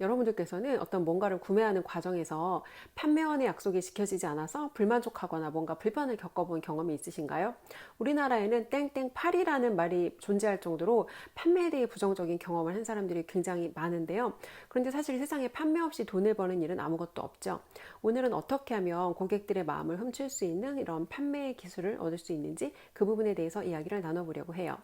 여러분들께서는 어떤 뭔가를 구매하는 과정에서 판매원의 약속이 지켜지지 않아서 불만족하거나 뭔가 불편을 겪어본 경험이 있으신가요? 우리나라에는 땡땡팔이라는 말이 존재할 정도로 판매에 대해 부정적인 경험을 한 사람들이 굉장히 많은데요. 그런데 사실 세상에 판매 없이 돈을 버는 일은 아무것도 없죠. 오늘은 어떻게 하면 고객들의 마음을 훔칠 수 있는 이런 판매 기술을 얻을 수 있는지 그 부분에 대해서 이야기를 나눠보려고 해요.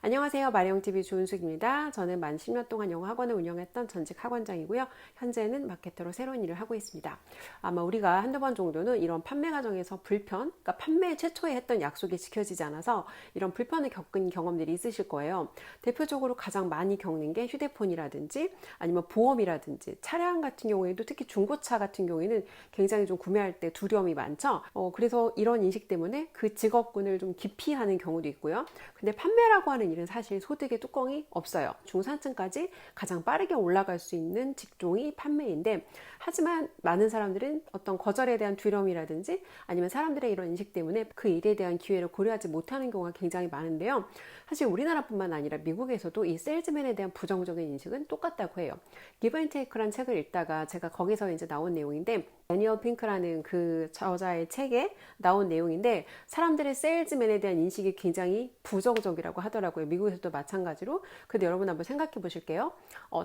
안녕하세요. 마리영TV 조은숙입니다. 저는 만 10년 동안 영어 학원을 운영했던 전직 학원장이고요. 현재는 마케터로 새로운 일을 하고 있습니다. 아마 우리가 한두 번 정도는 이런 판매 과정에서 그러니까 판매 최초에 했던 약속이 지켜지지 않아서 이런 불편을 겪은 경험들이 있으실 거예요. 대표적으로 가장 많이 겪는 게 휴대폰이라든지 아니면 보험이라든지 차량 같은 경우에도 특히 중고차 같은 경우에는 굉장히 좀 구매할 때 두려움이 많죠. 그래서 이런 인식 때문에 그 직업군을 좀 기피하는 경우도 있고요. 근데 판매라고 하는 일은 사실 소득의 뚜껑이 없어요. 중산층까지 가장 빠르게 올라갈 수 있는 직종이 판매인데, 하지만 많은 사람들은 어떤 거절에 대한 두려움이라든지 아니면 사람들의 이런 인식 때문에 그 일에 대한 기회를 고려하지 못하는 경우가 굉장히 많은데요. 사실 우리나라뿐만 아니라 미국에서도 이 셀즈맨에 대한 부정적인 인식은 똑같다고 해요. 기브 앤 테이크라는 책을 읽다가 제가 거기서 이제 나온 내용인데, 애니얼 핑크라는 그 저자의 책에 나온 내용인데, 사람들의 세일즈맨에 대한 인식이 굉장히 부정적이라고 하더라고요. 미국에서도 마찬가지로. 근데 여러분 한번 생각해 보실게요.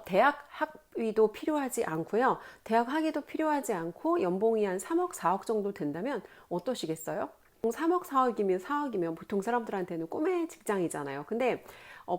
대학 학위도 필요하지 않고요. 대학 학위도 필요하지 않고 연봉이 한 3억, 4억 정도 된다면 어떠시겠어요? 3억, 4억이면 보통 사람들한테는 꿈의 직장이잖아요. 근데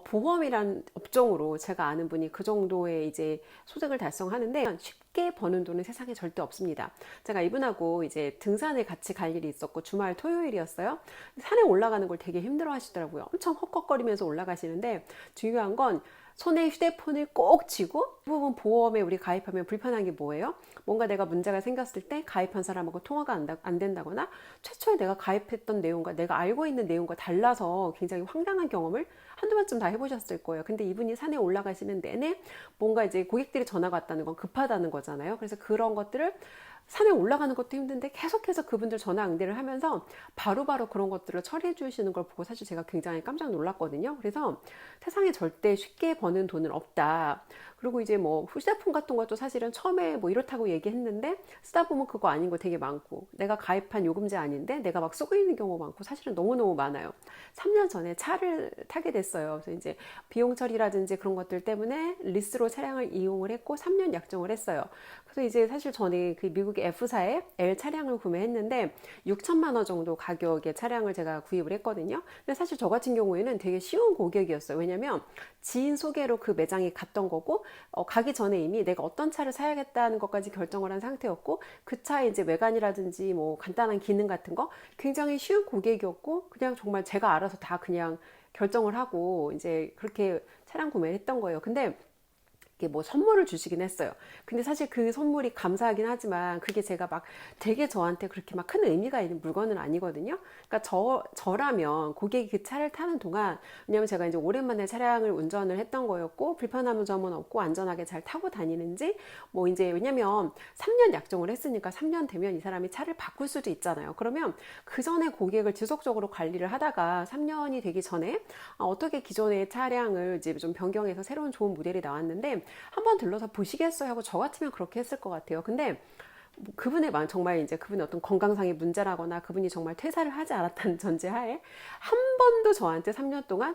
보험이란 업종으로 제가 아는 분이 그 정도의 이제 소득을 달성하는데, 쉽게 버는 돈은 세상에 절대 없습니다. 제가 이분하고 이제 등산을 같이 갈 일이 있었고, 주말 토요일이었어요. 산에 올라가는 걸 되게 힘들어 하시더라고요. 엄청 헉헉거리면서 올라가시는데, 중요한 건 손에 휴대폰을 꼭 쥐고, 대부분 보험에 우리 가입하면 불편한 게 뭐예요? 뭔가 내가 문제가 생겼을 때 가입한 사람하고 통화가 안 된다거나, 최초에 내가 가입했던 내용과 내가 알고 있는 내용과 달라서 굉장히 황당한 경험을 한두 번쯤 다 해보셨을 거예요. 근데 이분이 산에 올라가시는 내내 뭔가 이제 고객들이 전화가 왔다는 건 급하다는 거잖아요. 그래서 그런 것들을, 산에 올라가는 것도 힘든데 계속해서 그분들 전화 응대를 하면서 바로바로 그런 것들을 처리해 주시는 걸 보고 사실 제가 굉장히 깜짝 놀랐거든요. 그래서 세상에 절대 쉽게 버는 돈은 없다. 그리고 이제 뭐 휴대폰 같은 것도 사실은 처음에 뭐 이렇다고 얘기했는데, 쓰다 보면 그거 아닌 거 되게 많고, 내가 가입한 요금제 아닌데 내가 막 쓰고 있는 경우가 많고, 사실은 너무너무 많아요. 3년 전에 차를 타게 됐어요. 그래서 이제 비용 처리라든지 그런 것들 때문에 리스로 차량을 이용을 했고 3년 약정을 했어요. 그래서 이제 사실 저는 그 미국의 F사에 L 차량을 구매했는데 6천만 원 정도 가격의 차량을 제가 구입을 했거든요. 근데 사실 저 같은 경우에는 되게 쉬운 고객이었어요. 왜냐면 지인 소개로 그 매장에 갔던 거고, 가기 전에 이미 내가 어떤 차를 사야겠다는 것까지 결정을 한 상태였고, 그 차의 이제 외관이라든지 뭐 간단한 기능 같은 거 굉장히 쉬운 고객이었고, 그냥 정말 제가 알아서 다 그냥 결정을 하고 이제 그렇게 차량 구매를 했던 거예요. 근데 이게 뭐 선물을 주시긴 했어요. 근데 사실 그 선물이 감사하긴 하지만 그게 제가 막 되게 저한테 그렇게 막 큰 의미가 있는 물건은 아니거든요. 그러니까 저라면 고객이 그 차를 타는 동안, 왜냐면 제가 이제 오랜만에 차량을 운전을 했던 거였고 불편한 점은 없고 안전하게 잘 타고 다니는지, 뭐 이제 왜냐면 3년 약정을 했으니까 3년 되면 이 사람이 차를 바꿀 수도 있잖아요. 그러면 그 전에 고객을 지속적으로 관리를 하다가 3년이 되기 전에 어떻게 기존의 차량을 이제 좀 변경해서 새로운 좋은 모델이 나왔는데 한번 들러서 보시겠어요 하고 저 같으면 그렇게 했을 것 같아요. 근데 뭐 그분의 정말 이제 그분의 어떤 건강상의 문제라거나 그분이 정말 퇴사를 하지 않았다는 전제하에 한 번도 저한테 3년 동안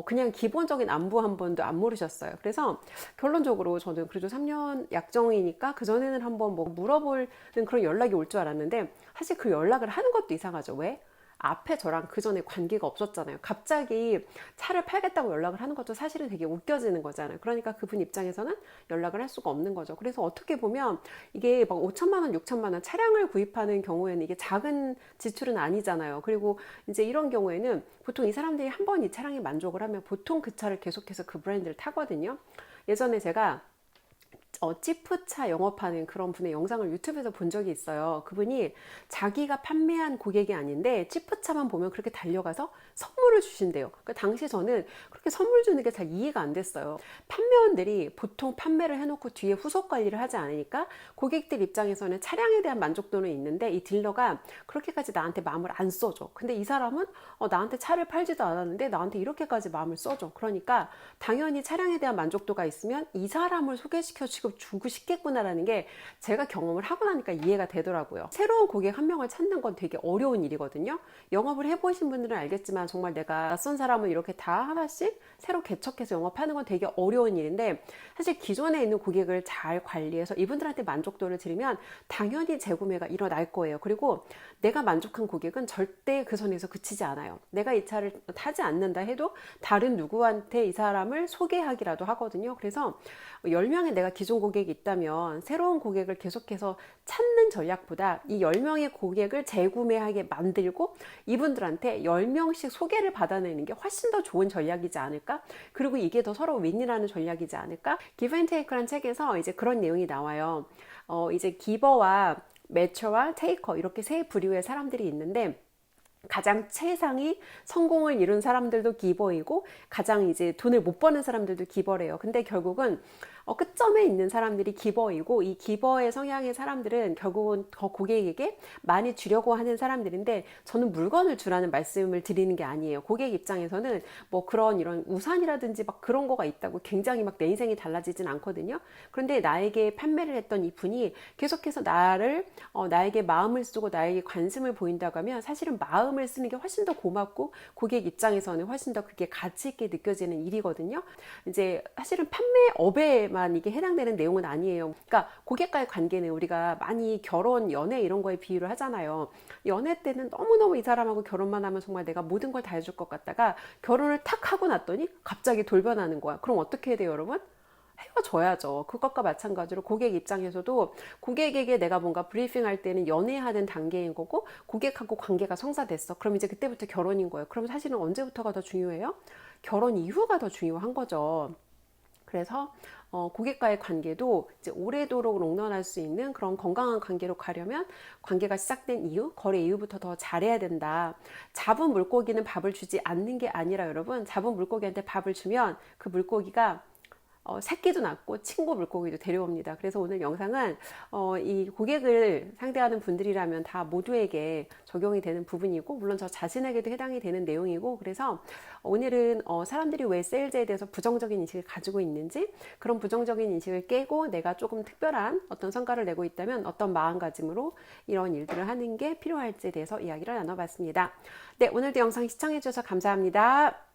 그냥 기본적인 안부 한 번도 안 물으셨어요. 그래서 결론적으로 저는 그래도 3년 약정이니까 그전에는 한번 뭐 물어보는 그런 연락이 올 줄 알았는데, 사실 그 연락을 하는 것도 이상하죠. 왜? 앞에 저랑 그 전에 관계가 없었잖아요. 갑자기 차를 팔겠다고 연락을 하는 것도 사실은 되게 웃겨지는 거잖아요. 그러니까 그분 입장에서는 연락을 할 수가 없는 거죠. 그래서 어떻게 보면 이게 막 5천만 원, 6천만 원 차량을 구입하는 경우에는 이게 작은 지출은 아니잖아요. 그리고 이제 이런 경우에는 보통 이 사람들이 한 번 이 차량에 만족을 하면 보통 그 차를 계속해서 그 브랜드를 타거든요. 예전에 제가 찌푸차 영업하는 그런 분의 영상을 유튜브에서 본 적이 있어요. 그분이 자기가 판매한 고객이 아닌데 찌푸차만 보면 그렇게 달려가서 선물을 주신대요. 그러니까 당시 저는 그렇게 선물 주는 게 잘 이해가 안 됐어요. 판매원들이 보통 판매를 해놓고 뒤에 후속 관리를 하지 않으니까 고객들 입장에서는 차량에 대한 만족도는 있는데 이 딜러가 그렇게까지 나한테 마음을 안 써줘. 근데 이 사람은 나한테 차를 팔지도 않았는데 나한테 이렇게까지 마음을 써줘. 그러니까 당연히 차량에 대한 만족도가 있으면 이 사람을 소개시켜주고 주고 싶겠구나라는 게 제가 경험을 하고 나니까 이해가 되더라고요. 새로운 고객 한 명을 찾는 건 되게 어려운 일이거든요. 영업을 해보신 분들은 알겠지만 정말 내가 낯선 사람을 이렇게 다 하나씩 새로 개척해서 영업하는 건 되게 어려운 일인데, 사실 기존에 있는 고객을 잘 관리해서 이분들한테 만족도를 드리면 당연히 재구매가 일어날 거예요. 그리고 내가 만족한 고객은 절대 그 선에서 그치지 않아요. 내가 이 차를 타지 않는다 해도 다른 누구한테 이 사람을 소개하기라도 하거든요. 그래서 10명의 내가 기존 고객이 있다면 새로운 고객을 계속해서 찾는 전략보다 이 10명의 고객을 재구매하게 만들고 이분들한테 10명씩 소개를 받아내는 게 훨씬 더 좋은 전략이지 않을까? 그리고 이게 더 서로 윈이라는 전략이지 않을까? 기브 앤 테이크라는 책에서 이제 그런 내용이 나와요. 이제 기버와 매처와 테이커, 이렇게 세 부류의 사람들이 있는데, 가장 최상위 성공을 이룬 사람들도 기버이고 가장 이제 돈을 못 버는 사람들도 기버래요. 근데 결국은 끝점에 있는 사람들이 기버이고, 이 기버의 성향의 사람들은 결국은 더 고객에게 많이 주려고 하는 사람들인데, 저는 물건을 주라는 말씀을 드리는 게 아니에요. 고객 입장에서는 뭐 그런 이런 우산이라든지 막 그런 거가 있다고 굉장히 막 내 인생이 달라지진 않거든요. 그런데 나에게 판매를 했던 이 분이 계속해서 나에게 마음을 쓰고 나에게 관심을 보인다고 하면 사실은 마음을 쓰는 게 훨씬 더 고맙고 고객 입장에서는 훨씬 더 그게 가치 있게 느껴지는 일이거든요. 이제 사실은 판매업에만 이게 해당되는 내용은 아니에요. 그러니까 고객과의 관계는 우리가 많이 결혼, 연애 이런 거에 비유를 하잖아요. 연애 때는 너무너무 이 사람하고 결혼만 하면 정말 내가 모든 걸 다 해줄 것 같다가 결혼을 탁 하고 났더니 갑자기 돌변하는 거야. 그럼 어떻게 해야 돼요, 여러분? 헤어져야죠. 그것과 마찬가지로 고객 입장에서도 고객에게 내가 뭔가 브리핑 할 때는 연애하는 단계인 거고, 고객하고 관계가 성사됐어. 그럼 이제 그때부터 결혼인 거예요. 그럼 사실은 언제부터가 더 중요해요? 결혼 이후가 더 중요한 거죠. 그래서 고객과의 관계도 이제 오래도록 롱런할 수 있는 그런 건강한 관계로 가려면 관계가 시작된 이후, 거래 이후부터 더 잘해야 된다. 잡은 물고기는 밥을 주지 않는 게 아니라, 여러분, 잡은 물고기한테 밥을 주면 그 물고기가 새끼도 낳고 친구 물고기도 데려옵니다. 그래서 오늘 영상은 이 고객을 상대하는 분들이라면 다 모두에게 적용이 되는 부분이고, 물론 저 자신에게도 해당이 되는 내용이고, 그래서 오늘은 사람들이 왜 세일즈에 대해서 부정적인 인식을 가지고 있는지, 그런 부정적인 인식을 깨고 내가 조금 특별한 어떤 성과를 내고 있다면 어떤 마음가짐으로 이런 일들을 하는 게 필요할지에 대해서 이야기를 나눠봤습니다. 네, 오늘도 영상 시청해 주셔서 감사합니다.